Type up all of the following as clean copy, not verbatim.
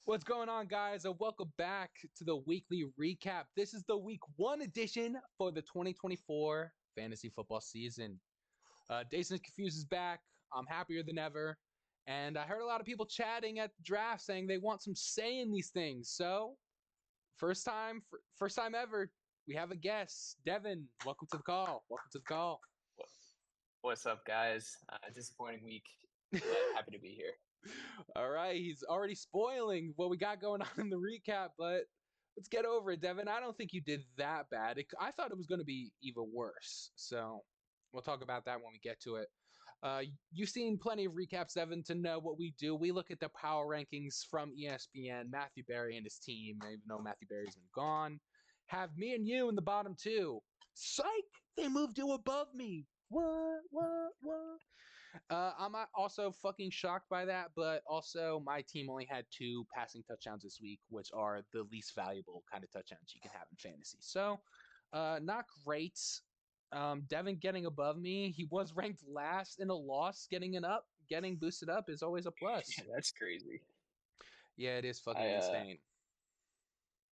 What's going on, guys? And welcome back to the weekly recap. This is the week one edition for the 2024 fantasy football season. Dazed and Confused is back. I'm happier than ever. And I heard a lot of people chatting at the draft saying they want some say in these things. So, first time ever, we have a guest. Devin, welcome to the call. Welcome to the call. What's up, guys? Disappointing week, but happy to be here. All right, he's already spoiling what we got going on in the recap, but let's get over it, Devin. I don't think you did that bad. I thought it was going to be even worse. So we'll talk about that when we get to it. You've seen plenty of recaps, Devin, to know what we do. We look at the power rankings from ESPN, Matthew Berry and his team, even though Matthew Berry's been gone. Have me and you in the bottom two. Psych! They moved you above me. What? I'm also fucking shocked by that, but also my team only had 2 passing touchdowns this week, which are the least valuable kind of touchdowns you can have in fantasy. So, not great. Devin getting above me. He was ranked last in a loss. Getting boosted up is always a Yeah, plus. that's crazy. Yeah, it is fucking I uh, insane.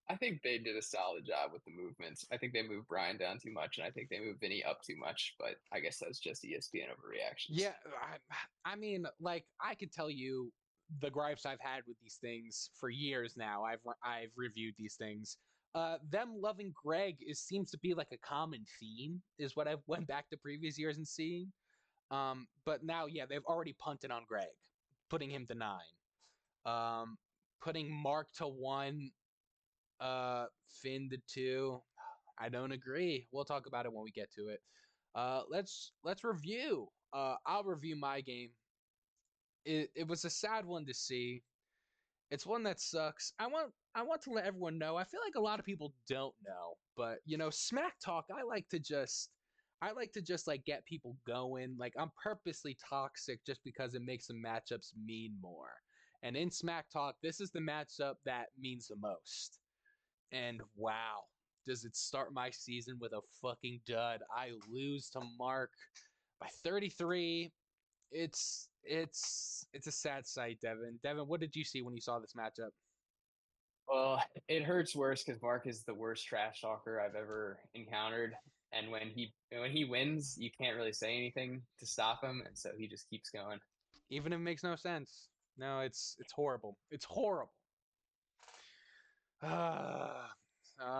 I think they did a solid job with the movements. I think they moved Brian down too much, and I think they moved Vinny up too much. But I guess that's just ESPN overreactions. Yeah, I mean, like I could tell you the gripes I've had with these things for years now. I've reviewed these things. Them loving Greg seems to be like a common theme, is what I've went back to previous years and seeing. But now, yeah, they've already punted on Greg, putting him to 9, um, putting Mark to 1, Finn to 2. I don't agree. We'll talk about it when we get to it. Let's review. I'll review my game. It was a sad one to see. It's one that sucks. I want to let everyone know. I feel like a lot of people don't know, but smack talk. I like to just like get people going. Like I'm purposely toxic just because it makes the matchups mean more. And in smack talk, this is the matchup that means the most. And wow, does it start my season with a fucking dud. I lose to Mark by 33. It's a sad sight, Devin. Devin, what did you see when you saw this matchup? Well, it hurts worse because Mark is the worst trash talker I've ever encountered, and when he wins, you can't really say anything to stop him, and so he just keeps going. Even if it makes no sense. No, it's horrible. It's horrible.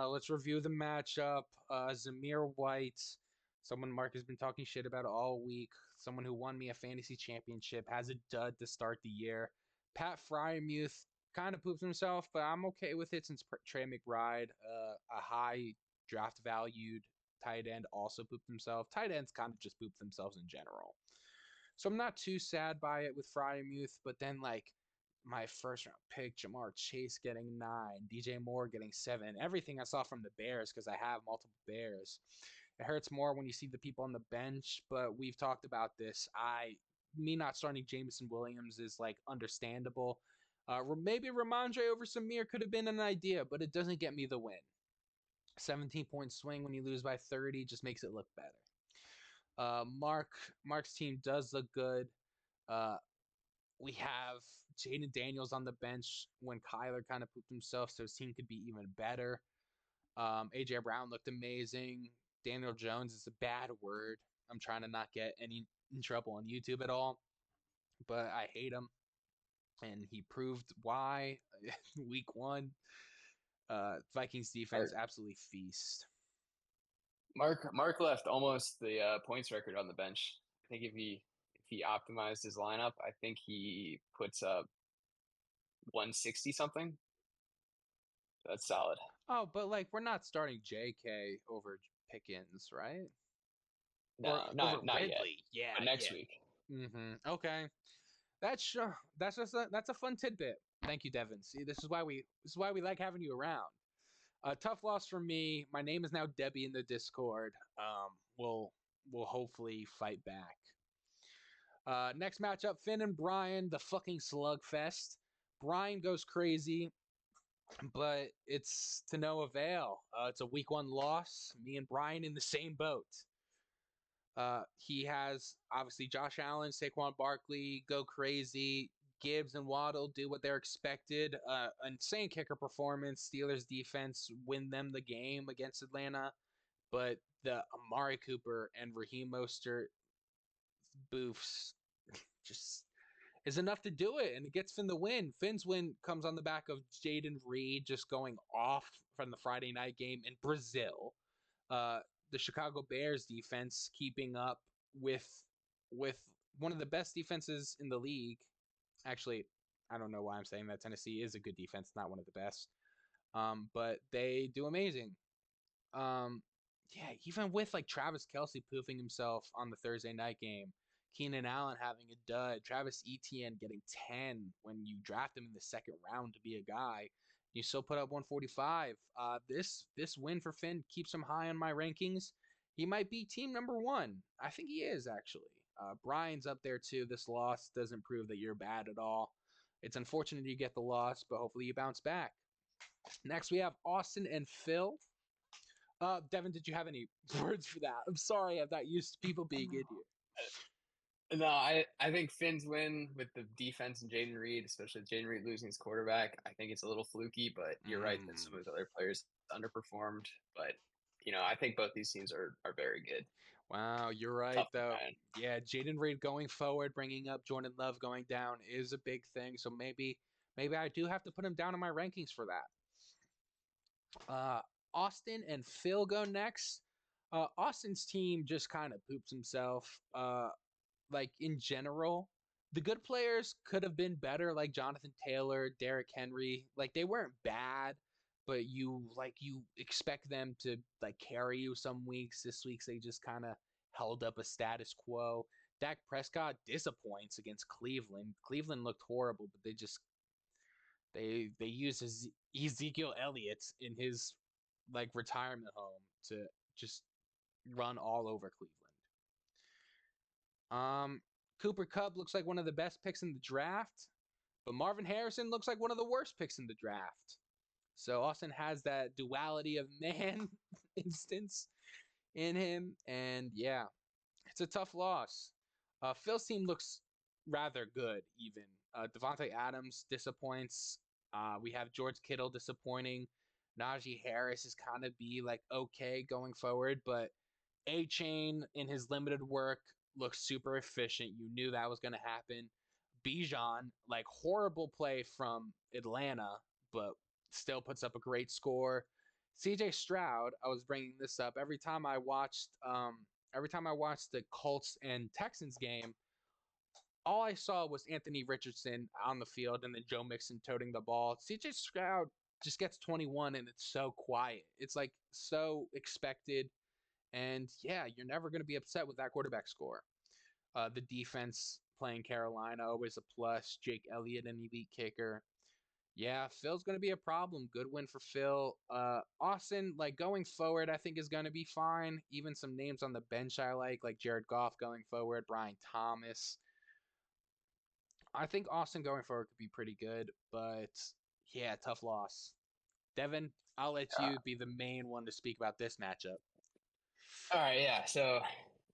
Let's review the matchup. Zamir White, someone Mark has been talking shit about all week. Someone who won me a fantasy championship, has a dud to start the year. Pat Fryermuth kind of poops himself, but I'm okay with it since Trey McBride, a high draft valued tight end, also pooped himself. Tight ends kind of just poop themselves in general. So I'm not too sad by it with Fryermuth, but then like my first round pick, Jamar Chase getting 9, DJ Moore getting 7, everything I saw from the Bears because I have multiple Bears. It hurts more when you see the people on the bench, but we've talked about this. Me not starting Jameson Williams is like understandable. Maybe Ramondre over Samir could have been an idea, but it doesn't get me the win. 17-point swing when you lose by 30 just makes it look better. Mark's team does look good. Uh, we have Jaden Daniels on the bench when Kyler kind of pooped himself, so his team could be even better. AJ Brown looked amazing. Daniel Jones is a bad word. I'm trying to not get any in trouble on YouTube at all, but I hate him, and he proved why. Week 1, Vikings defense Mark absolutely feast. Mark left almost the points record on the bench. I think if he optimized his lineup, I think he puts up 160 something. That's solid. Oh, but like we're not starting JK over Pickens, right? Or No, over not yet, Ridley. Yeah, but next yeah. week. Okay. That's a fun tidbit. Thank you, Devin. See, this is why we like having you around. Tough loss for me. My name is now Debbie in the Discord. We'll hopefully fight back. Next matchup, Finn and Brian, the fucking slugfest. Brian goes crazy, but it's to no avail. It's a week 1 loss. Me and Brian in the same boat. He has obviously Josh Allen, Saquon Barkley, go crazy, Gibbs and Waddle do what they're expected. Insane kicker performance. Steelers defense win them the game against Atlanta, but the Amari Cooper and Raheem Mostert boofs just is enough to do it, and it gets Finn the win. Finn's win comes on the back of Jaden Reed just going off from the Friday night game in Brazil. Uh, the Chicago Bears defense keeping up with with one of the best defenses in the league. Actually, I don't know why I'm saying that. Tennessee is a good defense, not one of the best. But they do amazing. Um, yeah, even with like Travis Kelsey poofing himself on the Thursday night game, Keenan Allen having a dud, Travis Etienne getting 10 when you draft him in the second round to be a guy. You still put up 145. This win for Finn keeps him high on my rankings. He might be team number one. I think he is actually. Brian's up there too. This loss doesn't prove that you're bad at all. It's unfortunate you get the loss, but hopefully you bounce back. Next, we have Austin and Phil. Devin, did you have any words for that? I'm sorry, I'm not used to people being in here. No, I think Finn's win with the defense and Jaden Reed, especially Jaden Reed losing his quarterback, I think it's a little fluky, but you're right that some of the other players underperformed. But I think both these teams are very good. Wow, you're right Tough to though. find. Yeah, Jaden Reed going forward, bringing up Jordan Love going down is a big thing. So maybe I do have to put him down in my rankings for that. Austin and Phil go next. Austin's team just kind of poops himself. Like in general, the good players could have been better, like Jonathan Taylor, Derrick Henry. Like they weren't bad, but you expect them to like carry you some weeks. This week's they just kind of held up a status quo. Dak Prescott disappoints against Cleveland. Cleveland looked horrible, but they used Ezekiel Elliott in his like retirement home to just run all over Cleveland. Cooper Kupp looks like one of the best picks in the draft, but Marvin Harrison looks like one of the worst picks in the draft. So Austin has that duality of man instance in him, and yeah, it's a tough loss. Phil's team looks rather good, even. Devontae Adams disappoints. We have George Kittle disappointing. Najee Harris is kind of be like okay going forward, but A Chain in his limited work looks super efficient. You knew that was going to happen. Bijan, like horrible play from Atlanta, but still puts up a great score. CJ Stroud, I was bringing this up every time I watched the Colts and Texans game, all I saw was Anthony Richardson on the field and then Joe Mixon toting the ball. CJ Stroud just gets 21 and it's so quiet. It's like so expected. And yeah, you're never going to be upset with that quarterback score. The defense playing Carolina, always a plus. Jake Elliott, an elite kicker. Yeah, Phil's going to be a problem. Good win for Phil. Austin, like going forward, I think is going to be fine. Even some names on the bench I like Jared Goff going forward, Brian Thomas. I think Austin going forward could be pretty good, but yeah, tough loss. Devin, I'll let Uh, you be the main one to speak about this matchup. all right, yeah. So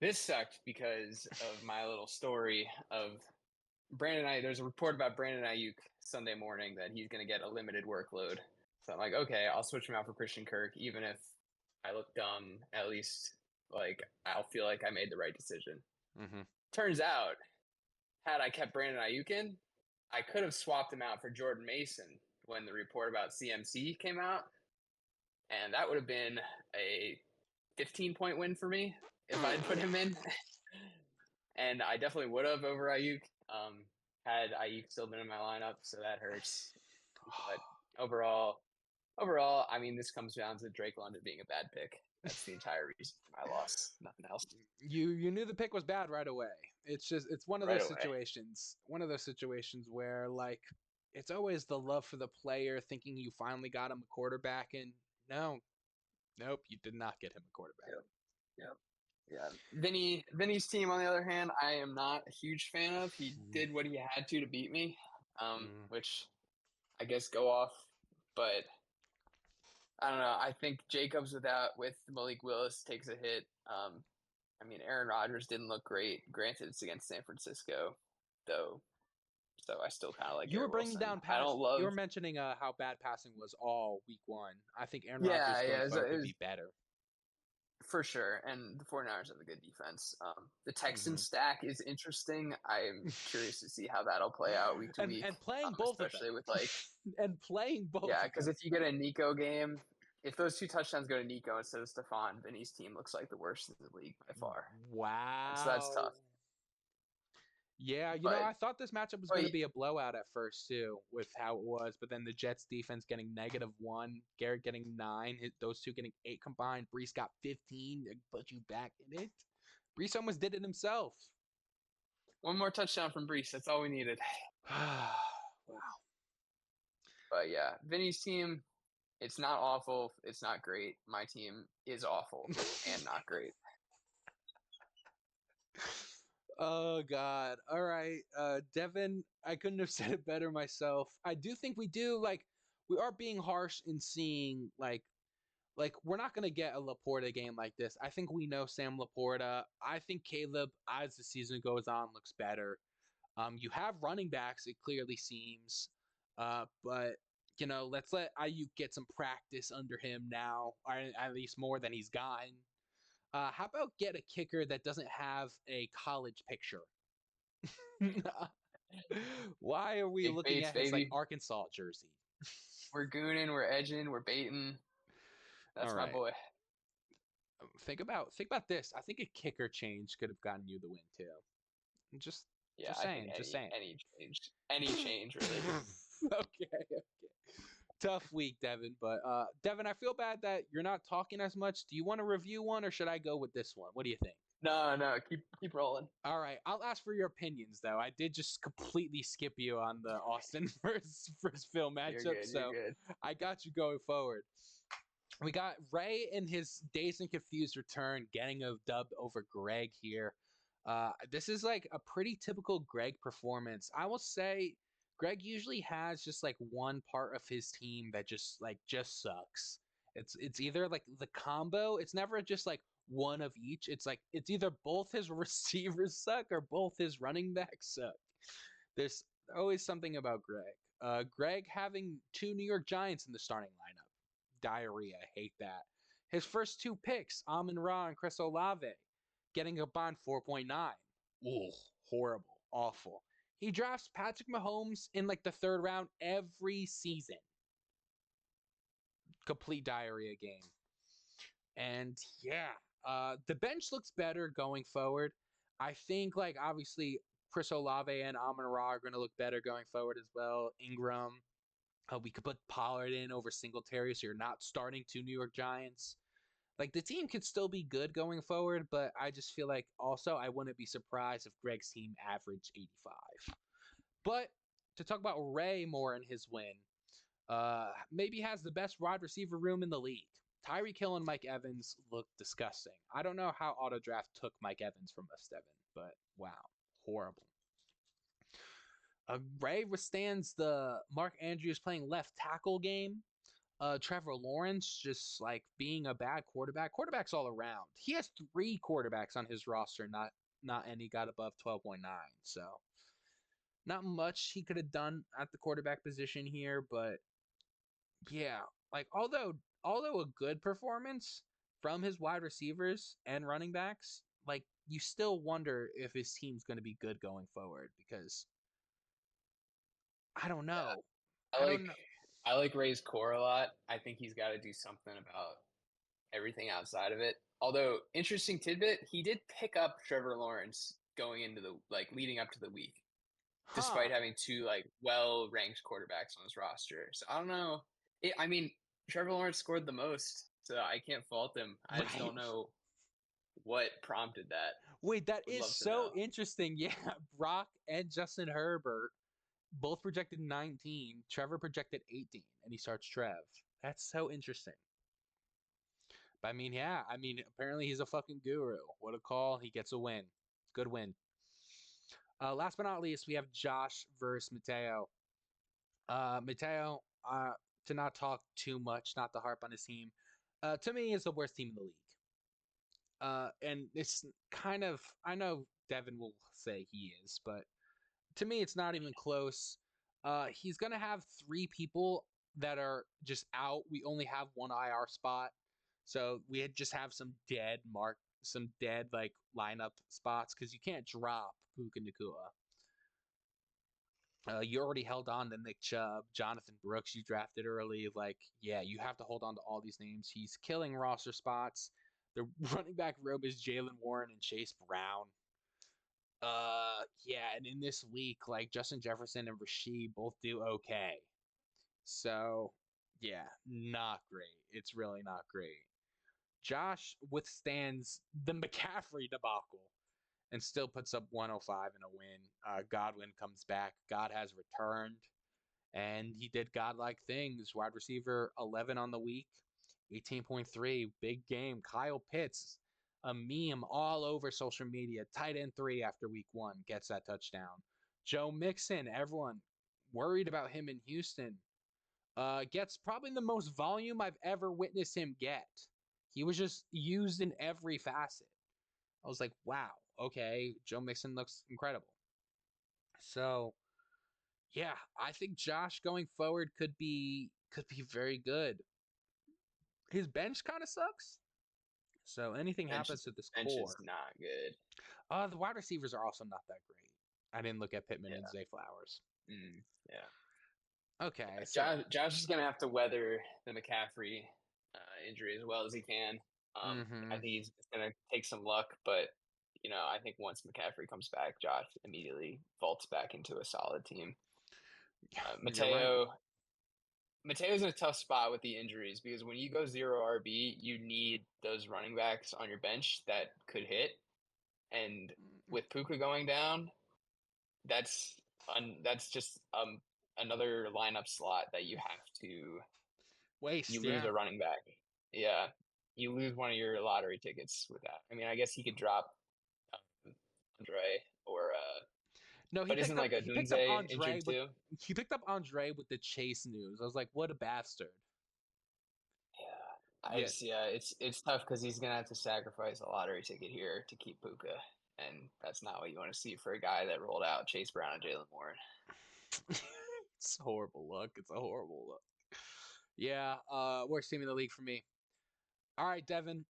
this sucked because of my little story of Brandon Ayuk. There's a report about Brandon Ayuk Sunday morning that he's going to get a limited workload. So I'm like, okay, I'll switch him out for Christian Kirk, even if I look dumb. At least like I'll feel like I made the right decision. Mm-hmm. Turns out, had I kept Brandon Ayuk in, I could have swapped him out for Jordan Mason when the report about CMC came out, and that would have been a 15-point win for me if I'd put him in. And I definitely would have over Ayuk had Ayuk still been in my lineup, so that hurts. But overall, I mean, this comes down to Drake London being a bad pick. That's the entire reason for my loss. Nothing else. You knew the pick was bad right away. It's one of Right those away. situations. One of those situations where like it's always the love for the player, thinking you finally got him a quarterback, and no, nope, you did not get him a quarterback. Yep. Yep. Yeah. Vinny's team, on the other hand, I am not a huge fan of. He did what he had to beat me, which I guess go off. But I don't know. I think Jacobs with Malik Willis takes a hit. I mean, Aaron Rodgers didn't look great. Granted, it's against San Francisco, though. So I still kind of like You were Garrett bringing Wilson. down I don't pass. You love. were mentioning how bad passing was all week one. I think Aaron Rodgers Yeah, going yeah, forward it could was be better. for sure. And the 49ers have a good defense. The Texan Hmm. stack is interesting. I'm curious to see how that'll play out week to week, And playing both of them, especially with like, and playing both yeah, of them. because if you get a Nico game, if those two touchdowns go to Nico instead of Stephon, Vinny's team looks like the worst in the league by far. And so that's Wow. tough. Yeah, But I thought this matchup was but going to be a blowout at first too, with how it was, but then the Jets defense getting -1, Garrett getting 9, those two getting 8 combined. Brees got 15 to put you back in it. Brees almost did it himself. one more touchdown from Brees. That's all we needed. Wow. But yeah, Vinny's team, it's not awful. It's not great. My team is awful and not great. Oh God. All right. Devin, I couldn't have said it better myself. I do think we are being harsh in seeing like we're not gonna get a Laporta game like this. I think we know Sam Laporta. I think Caleb, as the season goes on, looks better. You have running backs, it clearly seems. But let's let Ayuk get some practice under him now, or at least more than he's gotten. How about get a kicker that doesn't have a college picture? Why are we Big looking baits, at his like baby. Arkansas jersey? We're gooning, we're edging, we're baiting. All That's my right. boy. Think about this. I think a kicker change could have gotten you the win too. Just Yeah, just I think saying, just saying. any change really. Okay. Tough week, Devin. But Devin, I feel bad that you're not talking as much. Do you want to review one or should I go with this one? What do you think? No, no, keep rolling. All right, I'll ask for your opinions though. I did just completely skip you on the Austin versus Phil You're matchup, good. You're so good. I got you going forward. We got Ray in his dazed and confused return, getting a dub over Greg here. This is like a pretty typical Greg performance. I will say Greg usually has just like one part of his team that just sucks. It's either like the combo. It's never just like one of each. It's like it's either both his receivers suck or both his running backs suck. There's always something about Greg. Greg having two New York Giants in the starting lineup. Diarrhea. Hate that. His first two picks, Amon Ra and Chris Olave, getting a bond 4.9. Ugh, horrible. Awful. He drafts Patrick Mahomes in like the third round every season. Complete diarrhea game. And yeah, the bench looks better going forward. I think like obviously Chris Olave and Amon Ra are going to look better going forward as well. Ingram, we could put Pollard in over Singletary, so you're not starting two New York Giants. Like the team could still be good going forward, but I just feel like also I wouldn't be surprised if Greg's team averaged 85. But to talk about Ray more in his win, maybe has the best wide receiver room in the league. Tyreek Hill and Mike Evans look disgusting. I don't know how AutoDraft took Mike Evans from us, Devin, but wow, horrible. Ray withstands the Mark Andrews playing left tackle game. Trevor Lawrence just like being a bad quarterback. Quarterbacks all around. He has three quarterbacks on his roster, not any got above 12.9. So not much he could have done at the quarterback position here, but yeah, like although a good performance from his wide receivers and running backs, like you still wonder if his team's going to be good going forward because I don't Yeah, know. I I like don't know. I like Ray's core a lot. I think he's got to do something about everything outside of it. Although interesting tidbit, he did pick up Trevor Lawrence going into the like leading up to the week, Huh. despite having two like well ranked quarterbacks on his roster. So I don't know. I mean, Trevor Lawrence scored the most, so I can't fault him. I just Right. don't know what prompted that. Wait, that Would is love to so know. interesting. Yeah, Brock and Justin Herbert both projected 19. Trevor projected 18, and he starts Trev. That's so interesting. But I mean, yeah, I mean, apparently he's a fucking guru. What a call. He gets a win. Good win. Last but not least, we have Josh versus Mateo. Mateo, to not talk too much, not to harp on his team, to me is the worst team in the league. And it's kind of, I know Devin will say he is, but To me, it's not even close. He's gonna have three people that are just out. We only have one IR spot, so we just have some dead like lineup spots because you can't drop Puka Nakua. You already held on to Nick Chubb, Jonathan Brooks. You drafted early. Like, yeah, you have to hold on to all these names. He's killing roster spots. The running back room is Jalen Warren and Chase Brown. Yeah, and in this week, like Justin Jefferson and Rasheed both do okay. So, yeah, not great. It's really not great. Josh withstands the McCaffrey debacle and still puts up 105 in a win. Godwin comes back. God has returned, and he did godlike things. Wide receiver 11 on the week, 18.3, big game. Kyle Pitts, a meme all over social media. Tight end 3 after week 1 gets that touchdown. Joe Mixon, everyone worried about him in Houston, gets probably the most volume I've ever witnessed him get. He was just used in every facet. I was like, wow, okay, Joe Mixon looks incredible. So yeah, I think Josh going forward could be very good. His bench kind of sucks. So anything Bench happens to this bench is core. not good. The wide receivers are also not that great. I didn't look at Pittman and Yeah. Zay Flowers. Yeah. Okay, Yeah. so Josh is gonna have to weather the McCaffrey injury as well as he can. I mm-hmm. think he's gonna take some luck, but I think once McCaffrey comes back, Josh immediately vaults back into a solid team. You're right. Mateo's in a tough spot with the injuries because when you go zero RB, you need those running backs on your bench that could hit. And with Puka going down, that's just another lineup slot that you Waste, lose yeah. a running back. Yeah, you lose one of your lottery tickets with that. I mean, I guess he could drop Andre No, he but isn't picked up like a he picked up Dunze Andre, injured but too? he picked up Andre with the Chase news. I was like, what a bastard. Yeah, Yeah. yeah, it's tough because he's gonna have to sacrifice a lottery ticket here to keep Puka, and that's not what you want to see for a guy that rolled out Chase Brown and Jalen Warren. It's a horrible look. It's a horrible look. Yeah, worst team in the league for me. All right, Devin.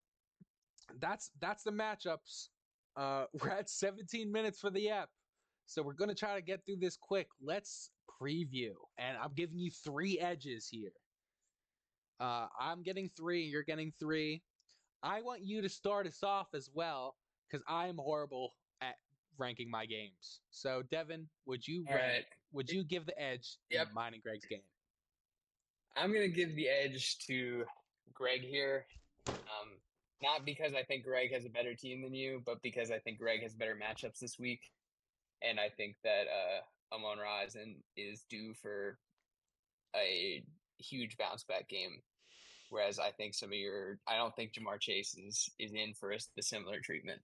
That's the matchups. We're at 17 minutes for the app. So we're gonna try to get through this quick. Let's preview. And I'm giving you three edges here. I'm getting three, you're getting three. I want you to start us off as well, because I am horrible at ranking my games. So Devin, All right. would you give the edge Yep. in mine and Greg's game? I'm gonna give the edge to Greg here. Um, Not because I think Greg has a better team than you, but because I think Greg has better matchups this week, and I think that Amon-Ra is due for a huge bounce back game. Whereas I don't think Jamar Chase is in for the similar treatment.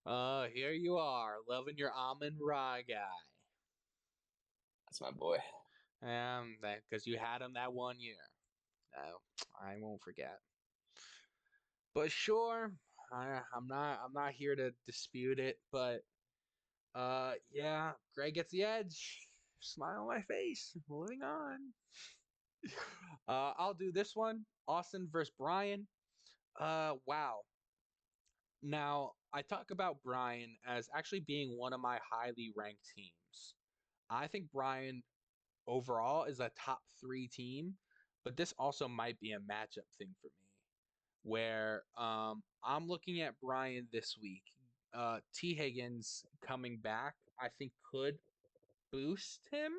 Here you are, loving your Amon Ra guy. That's my boy. That because you had him that 1 year. No, I won't forget. But sure, I'm not here to dispute it, but yeah, Greg gets the edge. Smile on my face. Moving on. I'll do this one. Austin versus Brian. Wow. Now, I talk about Brian as actually being one of my highly ranked teams. I think Brian overall is a top 3 team, but this also might be a matchup thing for me where I'm looking at Brian this week. T. Higgins coming back, I think could boost him,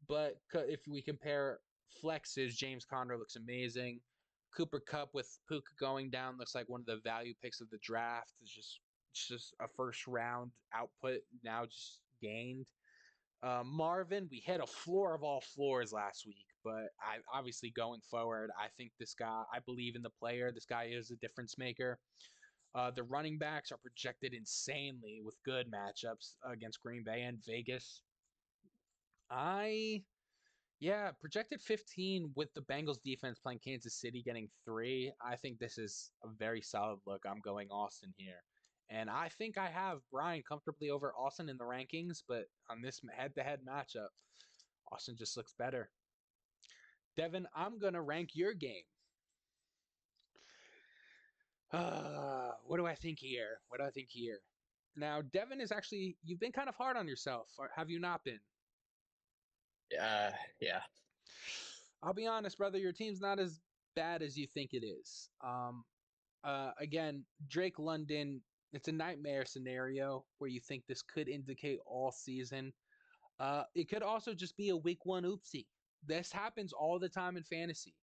but if we compare flexes, James Conner looks amazing. Cooper Cup with Puka going down looks like one of the value picks of the draft. It's just a first round output now just gained. Marvin, we hit a floor of all floors last week, but I obviously going forward, I think this guy, I believe in the player. This guy is a difference maker. The running backs are projected insanely with good matchups against Green Bay and Vegas. I Yeah, projected 15 with the Bengals defense playing Kansas City getting 3. I think this is a very solid look. I'm going Austin here. And I think I have Brian comfortably over Austin in the rankings, but on this head-to-head matchup, Austin just looks better. Devin, I'm going to rank your game. What do I think here? What do I think here? Now, Devin is actually, you've been kind of hard on yourself, or have you not been? Yeah. I'll be honest, brother, your team's not as bad as you think it is. Again, Drake London, it's a nightmare scenario where you think this could indicate all season. It could also just be a week one oopsie. This happens all the time in fantasy.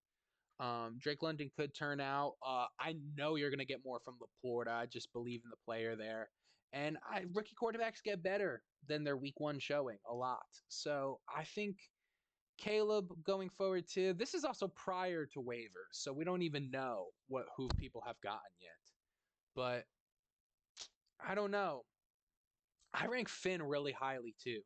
Drake London could turn out. I know you're going to get more from Laporta. I just believe in the player there. And rookie quarterbacks get better than their week one showing a lot. So I think Caleb going forward too. This is also prior to waivers, so we don't even know who people have gotten yet. But I don't know. I rank Finn really highly too.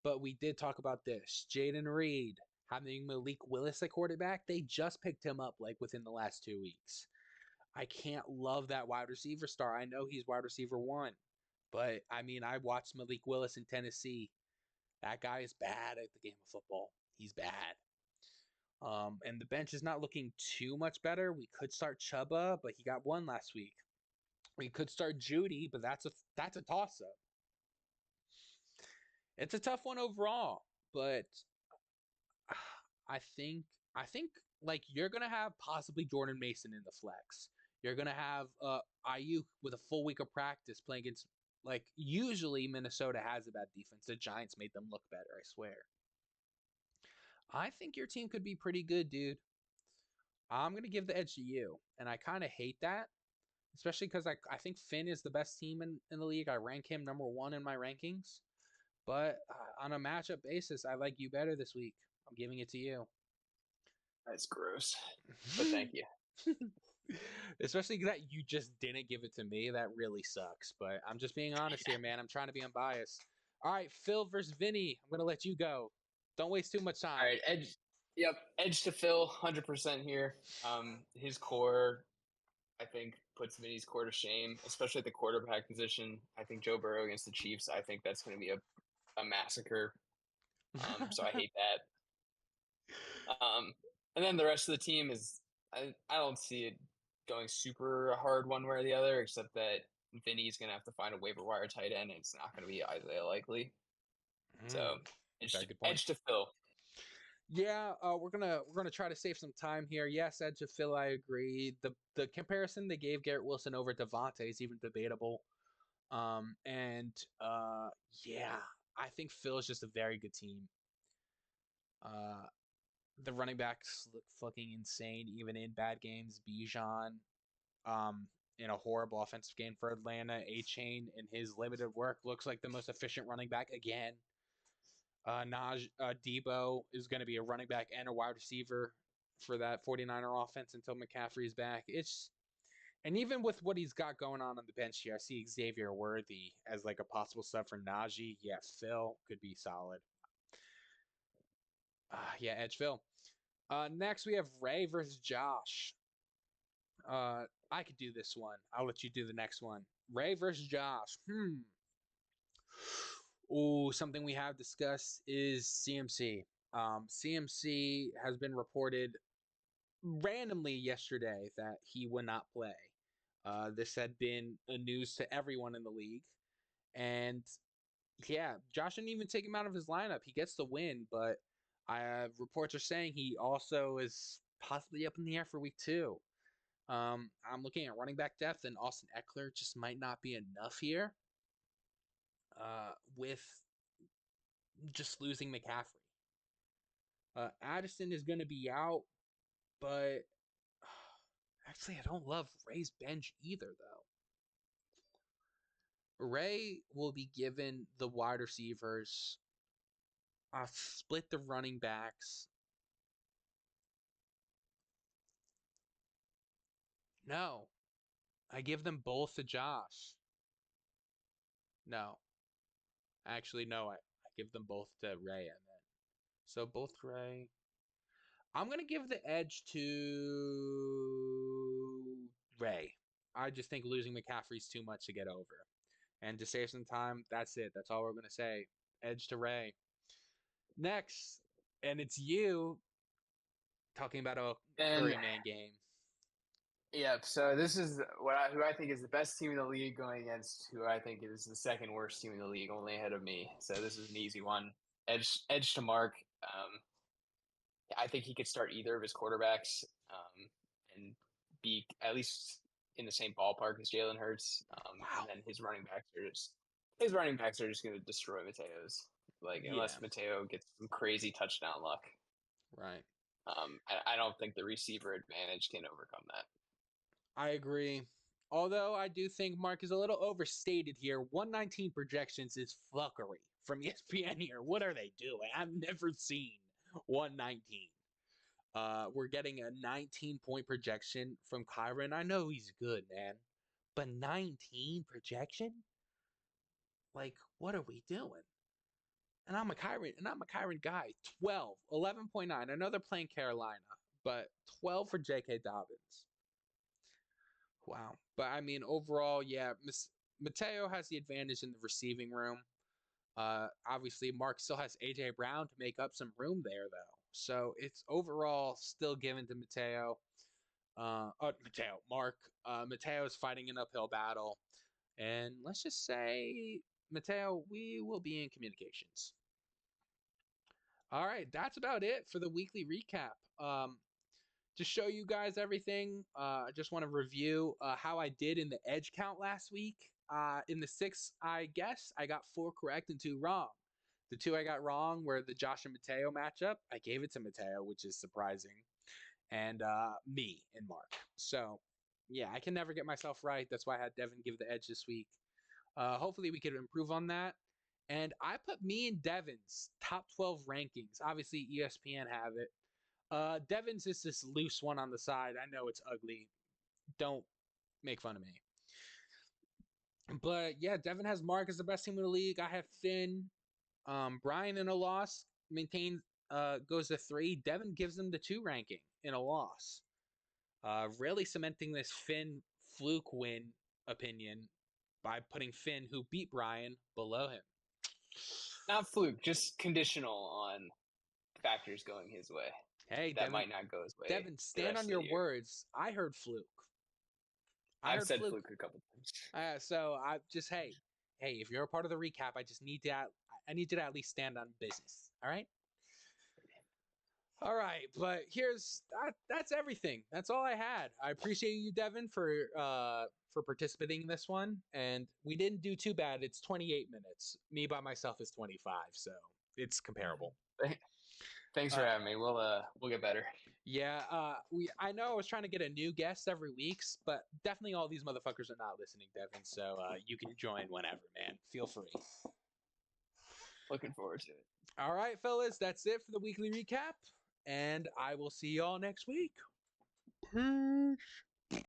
But we did talk about this. Jaden Reed having Malik Willis at quarterback, they just picked him up like within the last 2 weeks. I can't love that wide receiver star. I know he's wide receiver one, but I mean, I watched Malik Willis in Tennessee. That guy is bad at the game of football. He's bad. And the bench is not looking too much better. We could start Chuba, but he got one last week. We could start Judy, but that's a toss up. It's a tough one overall, but I think like you're gonna have possibly Jordan Mason in the flex. You're gonna have Ayuk with a full week of practice playing against like usually Minnesota has a bad defense. The Giants made them look better, I swear. I think your team could be pretty good, dude. I'm gonna give the edge to you, and I kind of hate that, especially because I think Finn is the best team in the league. I rank him number one in my rankings, but on a matchup basis, I like you better this week. I'm giving it to you. That's gross. But thank you. Especially that you just didn't give it to me. That really sucks. But I'm just being honest here, man. I'm trying to be unbiased. All right, Phil versus Vinny. I'm gonna let you go. Don't waste too much All time. right, edge. Yep, edge to Phil, 100% here. His core, I think, puts Vinny's core to shame, especially at the quarterback position. I think Joe Burrow against the Chiefs. I think that's going to be a massacre. So I hate that. And then the rest of the team is I don't see it going super hard one way or the other, except that Vinny's gonna have to find a waiver wire tight end, and it's not gonna be Isaiah Likely. So Very good point. edge to Phil. Yeah, we're gonna try to save some time here. Yes, Edge of Phil, I agree. The comparison they gave Garrett Wilson over Devontae is even debatable. And yeah, I think Phil is just a very good team. Uh, the running backs look fucking insane, even in bad games. Bijan, in a horrible offensive game for Atlanta. A Chain in his limited work looks like the most efficient running back again. Debo is going to be a running back and a wide receiver for that 49er offense until McCaffrey's back. And even with what he's got going on the bench here, I see Xavier Worthy as like a possible sub for Najee. Yeah, Phil could be solid. Yeah, Edge Phil. Next, we have Ray versus Josh. I could do this one. I'll let you do the next one. Ray versus Josh. Oh, something we have discussed is CMC. CMC has been reported randomly yesterday that he would not play. This had been a news to everyone in the league. And yeah, Josh didn't even take him out of his lineup. He gets the win, but reports are saying he also is possibly up in the air for week two. I'm looking at running back depth, and Austin Eckler just might not be enough here with just losing McCaffrey. Addison is going to be out, but actually, I don't love Ray's bench either, though. Ray will be given the wide receivers, split the running backs. No, I give them both to Josh. No, actually, no, I give them both to Ray. I meant so both Ray. I'm gonna give the edge to Ray. I just think losing McCaffrey's too much to get over. And to save some time, that's it. That's all we're gonna say. Edge to Ray. Next, and it's you talking about a And Curryman game. yeah, so this is who I think is the best team in the league going against who I think is the second worst team in the league, only ahead of me. So this is an easy one. Edge to Mark. I think he could start either of his quarterbacks and be at least in the same ballpark as Jalen Hurts. And Wow. then his running backs are just going to destroy Mateo's. Like Yeah. unless Mateo gets some crazy touchdown luck, Right. I don't think the receiver advantage can overcome that. I agree. Although I do think Mark is a little overstated here. 119 projections is fuckery from ESPN here. What are they doing? I've never seen 119. We're getting a 19-point projection from Kyron. I know he's good, man. But 19 projection? Like, what are we doing? And I'm a Kyron guy. 12, 11.9. I know they're playing Carolina, but 12 for J.K. Dobbins. Wow. But I mean, overall, yeah, Mateo has the advantage in the receiving room. Obviously, Mark still has A.J. Brown to make up some room there, though. So it's overall still given to Mateo. Mark. Mateo's fighting an uphill battle. And let's just say, Mateo, we will be in communications. All right, that's about it for the weekly recap. To show you guys everything, I just want to review how I did in the edge count last week. In the six, I guess I got 4 correct and 2 wrong. The 2 I got wrong were the Josh and Mateo matchup. I gave it to Mateo, which is surprising, and me and Mark. So, yeah, I can never get myself right. That's why I had Devin give the edge this week. Hopefully, we could improve on that. And I put me and Devin's top 12 rankings. Obviously, ESPN have it. Devin's is this loose one on the side. I know it's ugly. Don't make fun of me. But yeah, Devin has Mark as the best team in the league. I have Finn. Brian in a loss maintains goes to 3. Devin gives him the 2 ranking in a loss. Really cementing this Finn fluke win opinion by putting Finn, who beat Brian, below him. Not fluke, just conditional on factors going his way. Hey, That Devin, might not go his way Devin, the stand rest on of the your year. words. I heard fluke. I I've heard said fluke. fluke a couple times. So I just hey, if you're a part of the recap, I need you to at least stand on business. All right. All right, but that's everything. That's all I had. I appreciate you, Devin, for participating in this one, and we didn't do too bad. It's 28 minutes. Me by myself is 25, so it's comparable. Thanks for Uh, having me. We'll get better. yeah, I know I was trying to get a new guest every week, but definitely all these motherfuckers are not listening, Devin. So you can join whenever, man. Feel free. Looking forward to it. All right, fellas, that's it for the weekly recap, and I will see y'all next week. Peace.